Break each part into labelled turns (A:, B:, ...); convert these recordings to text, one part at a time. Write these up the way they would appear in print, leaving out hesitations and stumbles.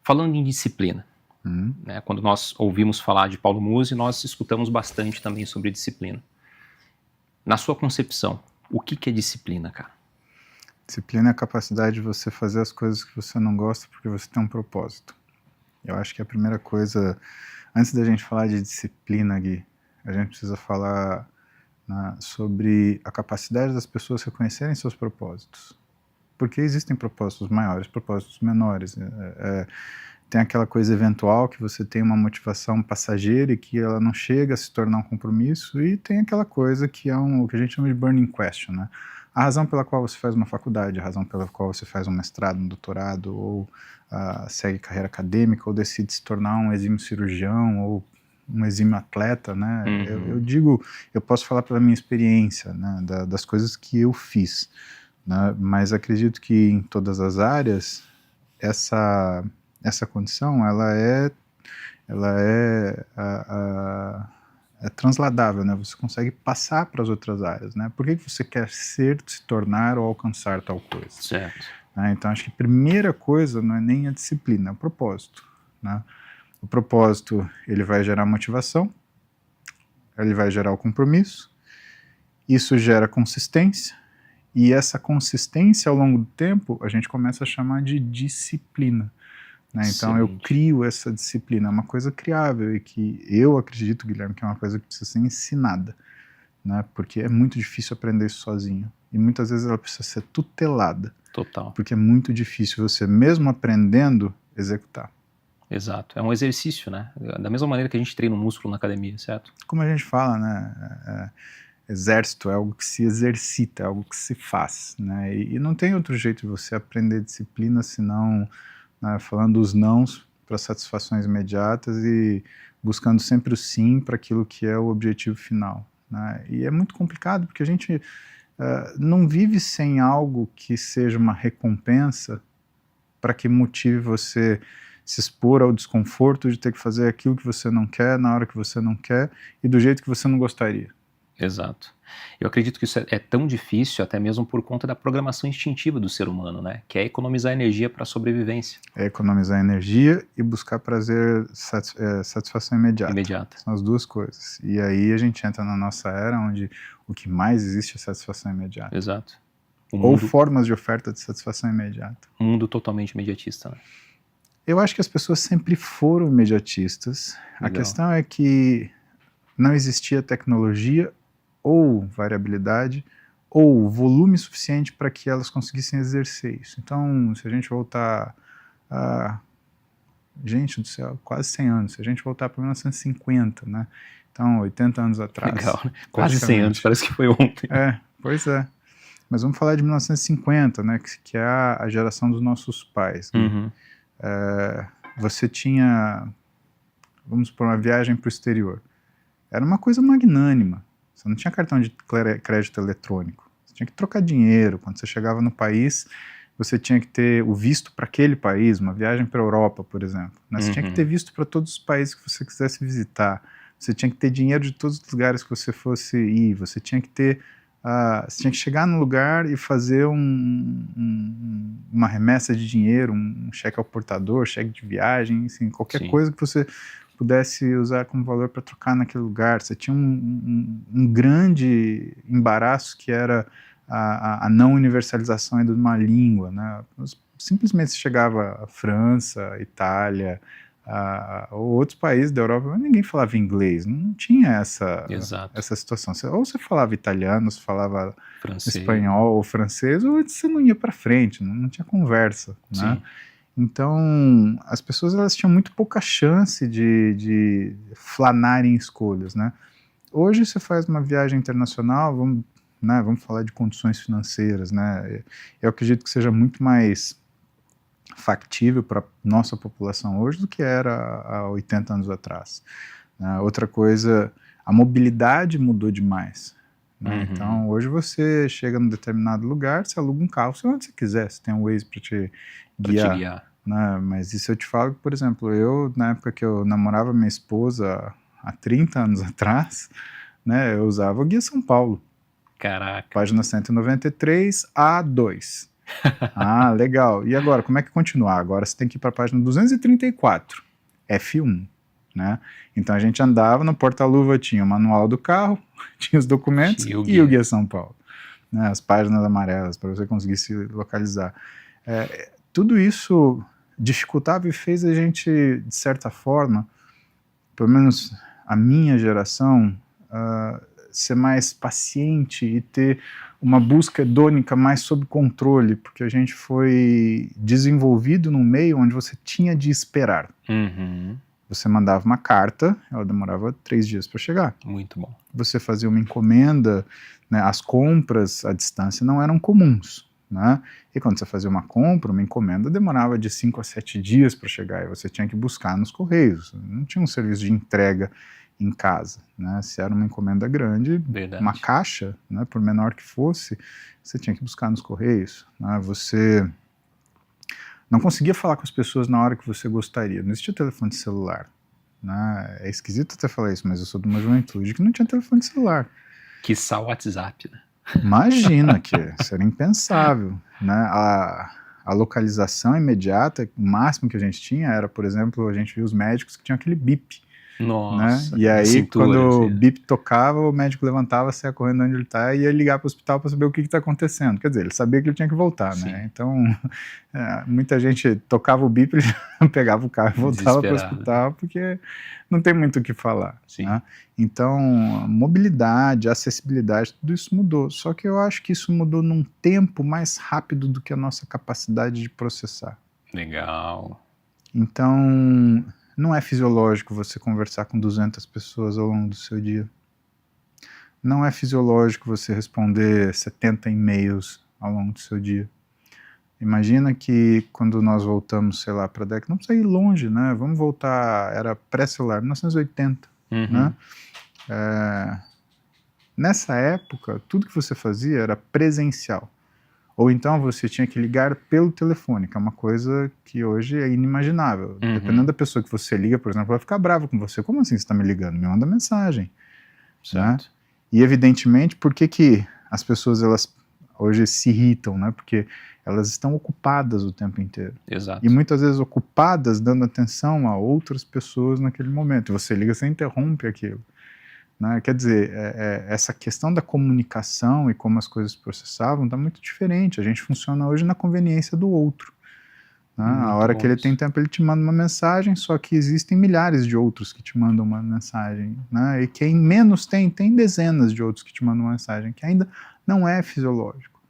A: Falando em disciplina,
B: Hum.
A: né, quando nós ouvimos falar de Paulo Musi, nós escutamos bastante também sobre disciplina. Na sua concepção, o que é disciplina, cara?
B: Disciplina é a capacidade de você fazer as coisas que você não gosta porque você tem um propósito. Eu acho que a primeira coisa, antes da gente falar de disciplina, Gui, a gente precisa falar sobre a capacidade das pessoas reconhecerem seus propósitos. Porque existem propósitos maiores, propósitos menores. Tem aquela coisa eventual que você tem uma motivação passageira e que ela não chega a se tornar um compromisso, e tem aquela coisa que é o que a gente chama de burning question, né? A razão pela qual você faz uma faculdade, a razão pela qual você faz um mestrado, um doutorado, ou segue carreira acadêmica, ou decide se tornar um exímio cirurgião, ou um exímio atleta, né?
A: Uhum.
B: Eu posso falar pela minha experiência, né, das coisas que eu fiz, né, mas acredito que em todas as áreas, essa condição, ela é transladável, né? Você consegue passar para as outras áreas, né? Por que você quer ser, se tornar ou alcançar tal coisa?
A: Certo.
B: Então, acho que a primeira coisa não é nem a disciplina, é o propósito, né? O propósito, ele vai gerar motivação, ele vai gerar o compromisso, isso gera consistência, e essa consistência ao longo do tempo, a gente começa a chamar de disciplina. Né? Então eu crio essa disciplina, é uma coisa criável e que eu acredito, Guilherme, que é uma coisa que precisa ser ensinada, né? Porque é muito difícil aprender isso sozinho e muitas vezes ela precisa ser tutelada.
A: Total.
B: Porque é muito difícil você, mesmo aprendendo, executar.
A: Exato, é um exercício, né? Da mesma maneira que a gente treina um músculo na academia, certo?
B: Como a gente fala, né? Exército é algo que se exercita, é algo que se faz, né? E não tem outro jeito de você aprender disciplina senão falando os nãos para satisfações imediatas e buscando sempre o sim para aquilo que é o objetivo final. Né? E é muito complicado porque a gente não vive sem algo que seja uma recompensa para que motive você se expor ao desconforto de ter que fazer aquilo que você não quer, na hora que você não quer e do jeito que você não gostaria.
A: Exato. Eu acredito que isso é tão difícil até mesmo por conta da programação instintiva do ser humano, né? Que é economizar energia para a sobrevivência.
B: É economizar energia e buscar prazer, satisfação imediata. São as duas coisas. E aí a gente entra na nossa era onde o que mais existe é satisfação imediata.
A: Exato.
B: Ou formas de oferta de satisfação imediata.
A: Um mundo totalmente imediatista, né?
B: Eu acho que as pessoas sempre foram imediatistas. Legal. A questão é que não existia tecnologia ou variabilidade ou volume suficiente para que elas conseguissem exercer isso. Então, se a gente voltar a... gente do céu, quase 100 anos. Se a gente voltar para 1950, né? Então, 80 anos atrás.
A: Legal, né? Quase 100 anos, parece que foi ontem.
B: Pois é. Mas vamos falar de 1950, né? Que é a geração dos nossos pais.
A: Uhum.
B: Você tinha, vamos supor, uma viagem para o exterior. Era uma coisa magnânima. Você não tinha cartão de crédito eletrônico. Você tinha que trocar dinheiro. Quando você chegava no país, você tinha que ter o visto para aquele país, uma viagem para a Europa, por exemplo. Né? Você tinha que ter visto para todos os países que você quisesse visitar. Você tinha que ter dinheiro de todos os lugares que você fosse ir. Você tinha que ter... você tinha que chegar no lugar e fazer uma remessa de dinheiro, um cheque ao portador, cheque de viagem, assim, qualquer coisa que você pudesse usar como valor para trocar naquele lugar. Você tinha um grande embaraço que era a não universalização de uma língua, né? Simplesmente você chegava à França, Itália, ou outros países da Europa, mas ninguém falava inglês, não tinha essa situação. Ou você falava italiano, você falava espanhol ou francês, ou você não ia para frente, não tinha conversa, né? Então, as pessoas elas tinham muito pouca chance de flanar em escolhas, né? Hoje você faz uma viagem internacional, vamos falar de condições financeiras, né? Eu acredito que seja muito mais factível para nossa população hoje do que era há 80 anos atrás. Outra coisa, a mobilidade mudou demais. Né? Então, hoje você chega num determinado lugar, você aluga um carro, você vai onde você quiser, você tem um Waze para te guiar. Né? Mas isso eu te falo, por exemplo, eu, na época que eu namorava minha esposa, há 30 anos atrás, né, eu usava o Guia São Paulo.
A: Caraca.
B: Página 193, A2. Ah, legal. E agora, como é que continuar? Agora você tem que ir para a página 234, F1, né? Então a gente andava, no porta-luva tinha o manual do carro, tinha os documentos
A: Tinha o
B: e o
A: guia.
B: Guia São Paulo, né? As páginas amarelas para você conseguir se localizar. Tudo isso dificultava e fez a gente, de certa forma, pelo menos a minha geração, ser mais paciente e ter uma busca hedônica mais sob controle, porque a gente foi desenvolvido num meio onde você tinha de esperar.
A: Uhum.
B: Você mandava uma carta, ela demorava 3 dias para chegar.
A: Muito bom.
B: Você fazia uma encomenda, né, as compras à distância não eram comuns, né? E quando você fazia uma compra, uma encomenda demorava de 5 a 7 dias para chegar, e você tinha que buscar nos correios. Não tinha um serviço de entrega em casa, né? Se era uma encomenda grande,
A: Verdade.
B: uma caixa, né, por menor que fosse, você tinha que buscar nos correios, né? Você não conseguia falar com as pessoas na hora que você gostaria, não existia telefone celular, né? É esquisito até falar isso, mas eu sou de uma juventude que não tinha telefone celular.
A: Quiçá o WhatsApp, né?
B: Imagina que isso era impensável, né? A localização imediata, o máximo que a gente tinha era, por exemplo, a gente via os médicos que tinham aquele bip,
A: Nossa,
B: né? E
A: na
B: aí,
A: cintura,
B: quando o
A: assim.
B: bip tocava, o médico levantava, saia correndo onde ele está e ia ligar para o hospital para saber o que está acontecendo. Quer dizer, ele sabia que ele tinha que voltar,
A: Sim.
B: né? Então, muita gente tocava o bip, ele pegava o carro e voltava para o hospital, porque não tem muito o que falar.
A: Sim.
B: Né? Então, a mobilidade, a acessibilidade, tudo isso mudou. Só que eu acho que isso mudou num tempo mais rápido do que a nossa capacidade de processar.
A: Legal.
B: Então, não é fisiológico você conversar com 200 pessoas ao longo do seu dia. Não é fisiológico você responder 70 e-mails ao longo do seu dia. Imagina que quando nós voltamos, sei lá, para a década, não precisa ir longe, né? Vamos voltar, era pré-celular, 1980, né? Nessa época, tudo que você fazia era presencial. Ou então você tinha que ligar pelo telefone, que é uma coisa que hoje é inimaginável. Dependendo da pessoa que você liga, por exemplo, ela vai ficar brava com você. Como assim você está me ligando? Me manda mensagem. Certo. Né? E evidentemente, por que as pessoas elas hoje se irritam? Né? Porque elas estão ocupadas o tempo inteiro.
A: Exato.
B: E muitas vezes ocupadas dando atenção a outras pessoas naquele momento. Você liga, você interrompe aquilo. Né? Quer dizer, essa questão da comunicação e como as coisas processavam está muito diferente. A gente funciona hoje na conveniência do outro. Né? A hora que ele tem tempo, ele te manda uma mensagem, só que existem milhares de outros que te mandam uma mensagem. Né? E quem menos tem dezenas de outros que te mandam uma mensagem, que ainda não é fisiológico.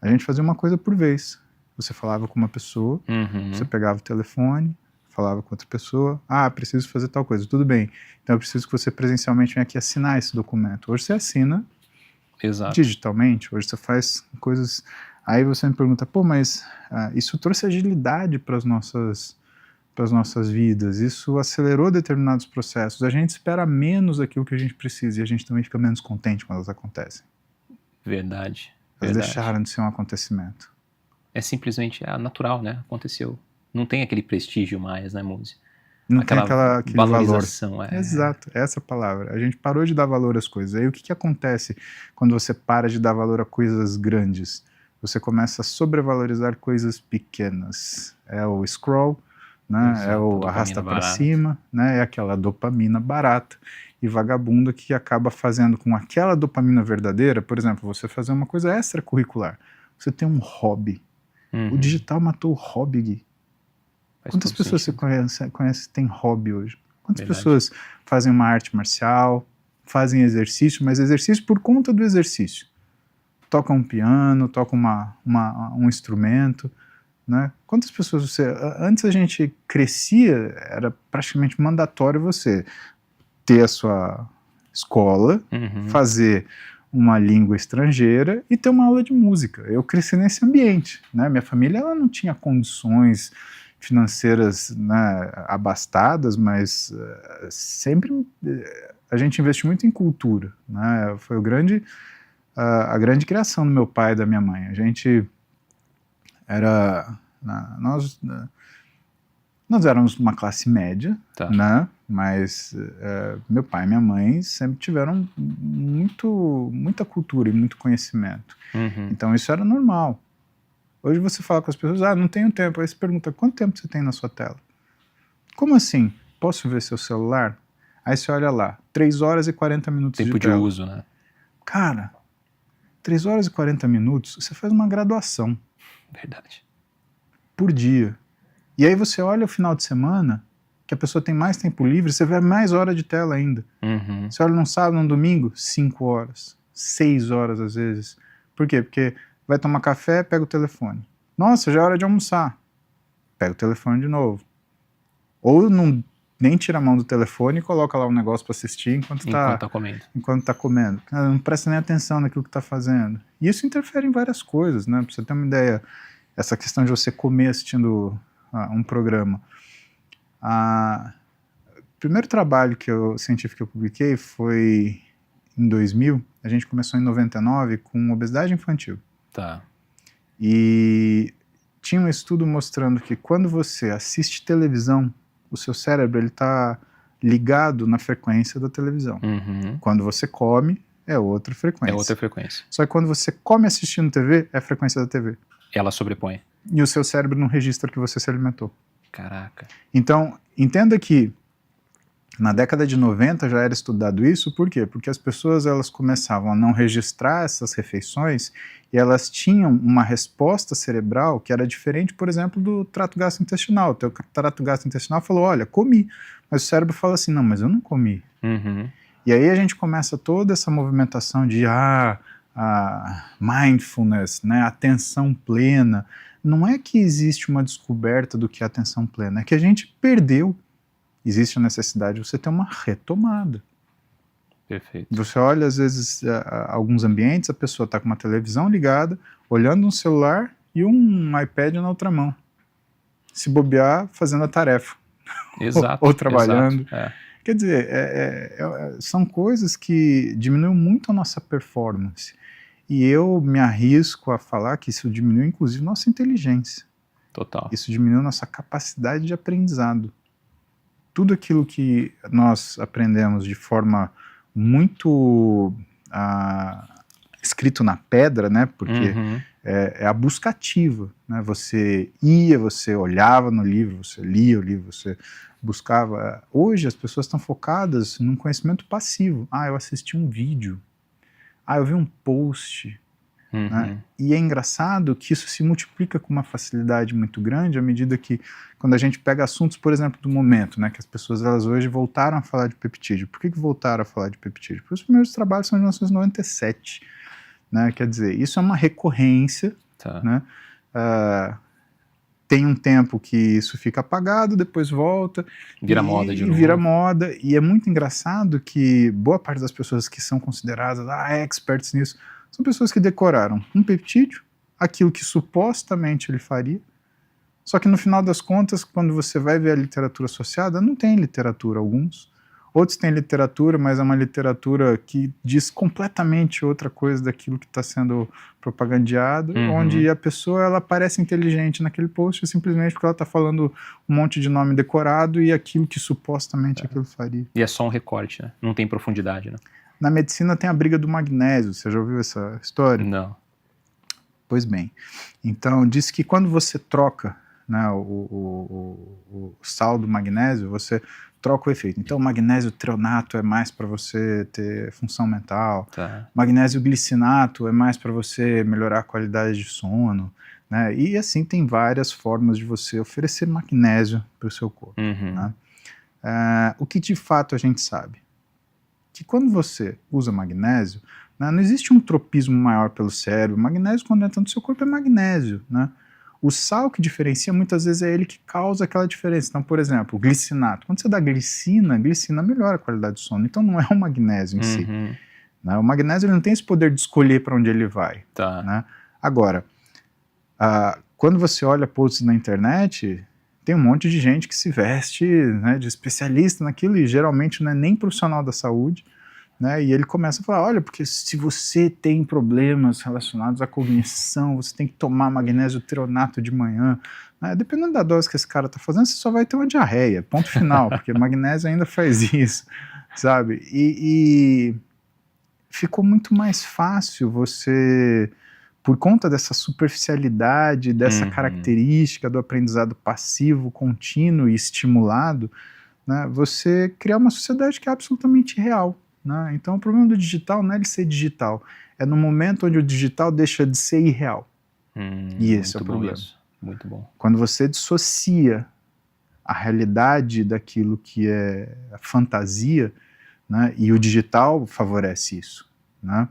B: A gente fazia uma coisa por vez. Você falava com uma pessoa, você pegava o telefone, falava com outra pessoa, preciso fazer tal coisa, tudo bem, então eu preciso que você presencialmente venha aqui assinar esse documento. Hoje você assina digitalmente, hoje você faz coisas, aí você me pergunta, mas isso trouxe agilidade para as nossas vidas, isso acelerou determinados processos, a gente espera menos daquilo que a gente precisa e a gente também fica menos contente quando elas acontecem.
A: Verdade.
B: Elas deixaram de ser um acontecimento.
A: É simplesmente natural, né? Aconteceu. Não tem aquele prestígio mais, né, música?
B: Não tem aquele
A: valorização,
B: valor. Exato, essa palavra. A gente parou de dar valor às coisas. Aí o que acontece quando você para de dar valor a coisas grandes? Você começa a sobrevalorizar coisas pequenas. É o scroll, né? Exato, é o arrasta para cima, né? É aquela dopamina barata e vagabunda que acaba fazendo com aquela dopamina verdadeira, por exemplo, você fazer uma coisa extracurricular. Você tem um hobby. O digital matou o hobby, Gui. Quantas pessoas você conhece que tem hobby hoje? Quantas pessoas fazem uma arte marcial, fazem exercício, mas exercício por conta do exercício? Tocam um piano, tocam um instrumento, né? Quantas pessoas você... Antes a gente crescia, era praticamente mandatório você ter a sua escola, fazer uma língua estrangeira e ter uma aula de música. Eu cresci nesse ambiente, né? Minha família ela não tinha condições financeiras, né, abastadas, mas sempre a gente investiu muito em cultura, né? Foi a grande criação do meu pai e da minha mãe. A gente era nós éramos uma classe média, né? Mas meu pai e minha mãe sempre tiveram muita cultura e muito conhecimento. Então isso era normal. Hoje você fala com as pessoas, não tenho tempo. Aí você pergunta, quanto tempo você tem na sua tela? Como assim? Posso ver seu celular? Aí você olha lá, 3 horas e 40 minutos
A: Tempo
B: de tela.
A: de uso, né?
B: Cara, 3 horas e 40 minutos, você faz uma graduação.
A: Verdade.
B: Por dia. E aí você olha o final de semana, que a pessoa tem mais tempo livre, você vê mais hora de tela ainda.
A: Uhum.
B: Você olha num sábado, num domingo, 5 horas, 6 horas às vezes. Por quê? Porque vai tomar café, pega o telefone. Nossa, já é hora de almoçar. Pega o telefone de novo. Ou nem tira a mão do telefone e coloca lá um negócio para assistir enquanto
A: tá comendo.
B: Enquanto tá comendo. Não presta nem atenção naquilo que tá fazendo. E isso interfere em várias coisas, né? Pra você ter uma ideia, essa questão de você comer assistindo um programa. O primeiro trabalho científico que eu publiquei foi em 2000. A gente começou em 99 com obesidade infantil.
A: Tá.
B: E tinha um estudo mostrando que quando você assiste televisão, o seu cérebro ele tá ligado na frequência da televisão.
A: Uhum.
B: Quando você come, é outra frequência.
A: É outra frequência.
B: Só que quando você come assistindo TV, é a frequência da TV.
A: Ela sobrepõe.
B: E o seu cérebro não registra que você se alimentou.
A: Caraca.
B: Então, entenda que na década de 90 já era estudado isso, por quê? Porque as pessoas elas começavam a não registrar essas refeições e elas tinham uma resposta cerebral que era diferente, por exemplo, do trato gastrointestinal. O teu trato gastrointestinal falou, olha, comi. Mas o cérebro fala assim, não, mas eu não comi.
A: Uhum.
B: E aí a gente começa toda essa movimentação de mindfulness, né, atenção plena. Não é que existe uma descoberta do que é atenção plena, é que a gente perdeu. Existe a necessidade de você ter uma retomada.
A: Perfeito.
B: Você olha, às vezes, alguns ambientes, a pessoa está com uma televisão ligada, olhando um celular e um iPad na outra mão. Se bobear, fazendo a tarefa.
A: Exato.
B: ou trabalhando.
A: Exato, é.
B: Quer dizer, são coisas que diminuem muito a nossa performance. E eu me arrisco a falar que isso diminui, inclusive, nossa inteligência.
A: Total.
B: Isso diminui nossa capacidade de aprendizado. Tudo aquilo que nós aprendemos de forma muito escrito na pedra, né? Porque é a busca ativa, né? Você olhava no livro, você lia o livro, você buscava. Hoje as pessoas estão focadas num conhecimento passivo. Eu assisti um vídeo. Eu vi um post. Né? E é engraçado que isso se multiplica com uma facilidade muito grande à medida que, quando a gente pega assuntos, por exemplo, do momento, né, que as pessoas elas hoje voltaram a falar de peptídeo. Por que voltaram a falar de peptídeo? Porque os primeiros trabalhos são de 1997. Né? Quer dizer, isso é uma recorrência.
A: Tá.
B: Né? Tem um tempo que isso fica apagado, depois volta.
A: Vira moda de novo.
B: Vira moda. E é muito engraçado que boa parte das pessoas que são consideradas experts nisso são pessoas que decoraram um peptídeo, aquilo que supostamente ele faria, só que no final das contas, quando você vai ver a literatura associada, não tem literatura alguns. Outros têm literatura, mas é uma literatura que diz completamente outra coisa daquilo que está sendo propagandeado, onde a pessoa ela parece inteligente naquele post simplesmente porque ela está falando um monte de nome decorado e aquilo que supostamente aquilo faria.
A: E é só um recorte, né? Não tem profundidade, né?
B: Na medicina tem a briga do magnésio, você já ouviu essa história?
A: Não.
B: Pois bem, então diz que quando você troca, né, o sal do magnésio, você troca o efeito. Então o magnésio treonato é mais para você ter função mental, magnésio glicinato é mais para você melhorar a qualidade de sono, né? E assim tem várias formas de você oferecer magnésio para o seu corpo. Né? O que de fato a gente sabe? Que quando você usa magnésio, né, não existe um tropismo maior pelo cérebro. O magnésio, quando entra no seu corpo, é magnésio. Né? O sal que diferencia, muitas vezes, é ele que causa aquela diferença. Então, por exemplo, o glicinato. Quando você dá glicina melhora a qualidade do sono. Então, não é o magnésio em si. Né? O magnésio ele não tem esse poder de escolher para onde ele vai. Né? Agora, quando você olha posts na internet, tem um monte de gente que se veste, né, de especialista naquilo e geralmente não é nem profissional da saúde, né, e ele começa a falar, olha, porque se você tem problemas relacionados à cognição, você tem que tomar magnésio treonato de manhã, né, dependendo da dose que esse cara está fazendo, você só vai ter uma diarreia, ponto final, porque magnésio ainda faz isso, sabe, e ficou muito mais fácil você por conta dessa superficialidade, dessa característica do aprendizado passivo, contínuo e estimulado, né, você criar uma sociedade que é absolutamente real. Né? Então o problema do digital não é ele ser digital, é no momento onde o digital deixa de ser irreal. E esse é o problema.
A: Muito bom.
B: Quando você dissocia a realidade daquilo que é a fantasia, né, e o digital favorece isso. Né?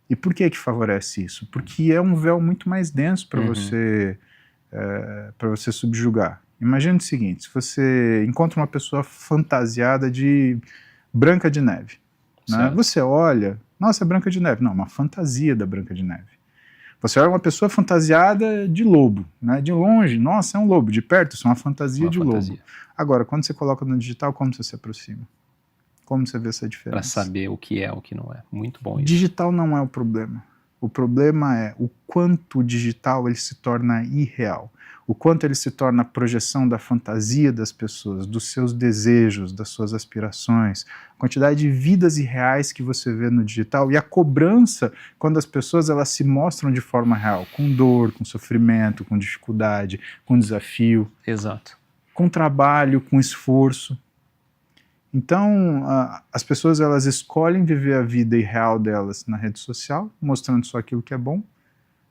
B: E por que favorece isso? Porque é um véu muito mais denso para você subjugar. Imagina o seguinte, se você encontra uma pessoa fantasiada de Branca de Neve, né? Você olha, nossa, é Branca de Neve. Não, uma fantasia da Branca de Neve. Você olha uma pessoa fantasiada de lobo, né? De longe, nossa, é um lobo. De perto, isso é uma fantasia de lobo. Agora, quando você coloca no digital, como você se aproxima? Como você vê essa diferença?
A: Para saber o que é, o que não é. Muito bom isso.
B: Digital não é o problema. O problema é o quanto o digital ele se torna irreal. O quanto ele se torna a projeção da fantasia das pessoas, dos seus desejos, das suas aspirações, a quantidade de vidas irreais que você vê no digital e a cobrança quando as pessoas elas se mostram de forma real, com dor, com sofrimento, com dificuldade, com desafio.
A: Exato.
B: Com trabalho, com esforço. Então, as pessoas elas escolhem viver a vida irreal delas na rede social, mostrando só aquilo que é bom.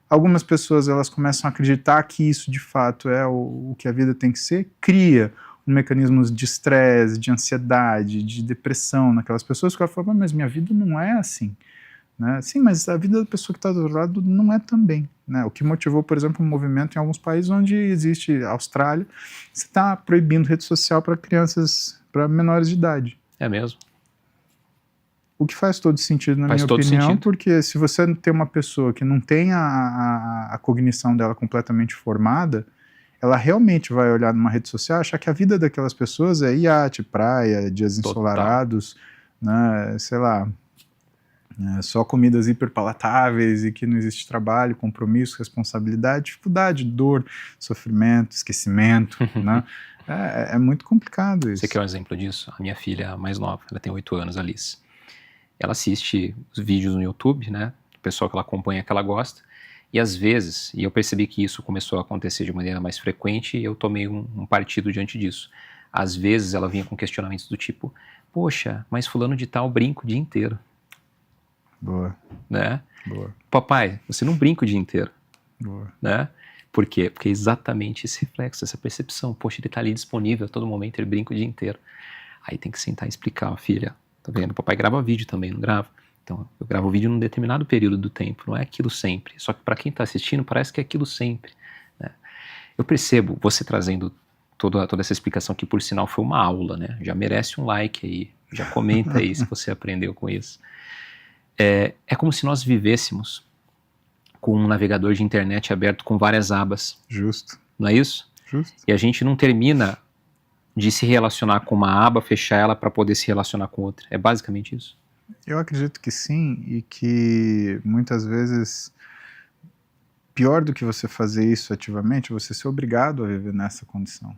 B: Algumas pessoas elas começam a acreditar que isso de fato é o que a vida tem que ser, cria um mecanismo de estresse, de ansiedade, de depressão naquelas pessoas, que elas falam, mas minha vida não é assim. Né? Sim, mas a vida da pessoa que está do outro lado não é também. Né? O que motivou, por exemplo, um movimento em alguns países onde existe, Austrália, você está proibindo rede social para crianças, para menores de idade.
A: É mesmo?
B: O que faz todo sentido, na minha opinião, porque se você tem uma pessoa que não tem a cognição dela completamente formada, ela realmente vai olhar numa rede social e achar que a vida daquelas pessoas é iate, praia, dias ensolarados, né, sei lá, só comidas hiperpalatáveis e que não existe trabalho, compromisso, responsabilidade, dificuldade, dor, sofrimento, esquecimento, né? É muito complicado isso.
A: Você quer um exemplo disso? A minha filha mais nova, ela tem 8 anos, Alice. Ela assiste os vídeos no YouTube, né? O pessoal que ela acompanha, que ela gosta. E às vezes, e eu percebi que isso começou a acontecer de maneira mais frequente, e eu tomei um partido diante disso. Às vezes ela vinha com questionamentos do tipo, poxa, mas fulano de tal brinca o dia inteiro.
B: Boa.
A: Né?
B: Boa.
A: Papai, você não brinca o dia inteiro.
B: Boa.
A: Né? Por quê? Porque é exatamente esse reflexo, essa percepção. Poxa, ele está ali disponível a todo momento, ele brinca o dia inteiro. Aí tem que sentar e explicar, filha, tá vendo? O papai grava vídeo também, não grava? Então, eu gravo vídeo num determinado período do tempo, não é aquilo sempre. Só que para quem está assistindo, parece que é aquilo sempre. Né? Eu percebo, você trazendo toda essa explicação que, por sinal, foi uma aula, né? Já merece um like aí, já comenta aí se você aprendeu com isso. É como se nós vivêssemos com um navegador de internet aberto com várias abas.
B: Justo.
A: Não é isso?
B: Justo.
A: E a gente não termina de se relacionar com uma aba, fechar ela para poder se relacionar com outra. É basicamente isso?
B: Eu acredito que sim, e que muitas vezes, pior do que você fazer isso ativamente, você ser obrigado a viver nessa condição.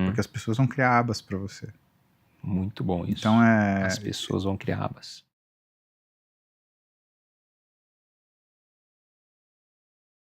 B: Porque as pessoas vão criar abas para você.
A: Muito bom isso.
B: Então
A: As pessoas vão criar abas.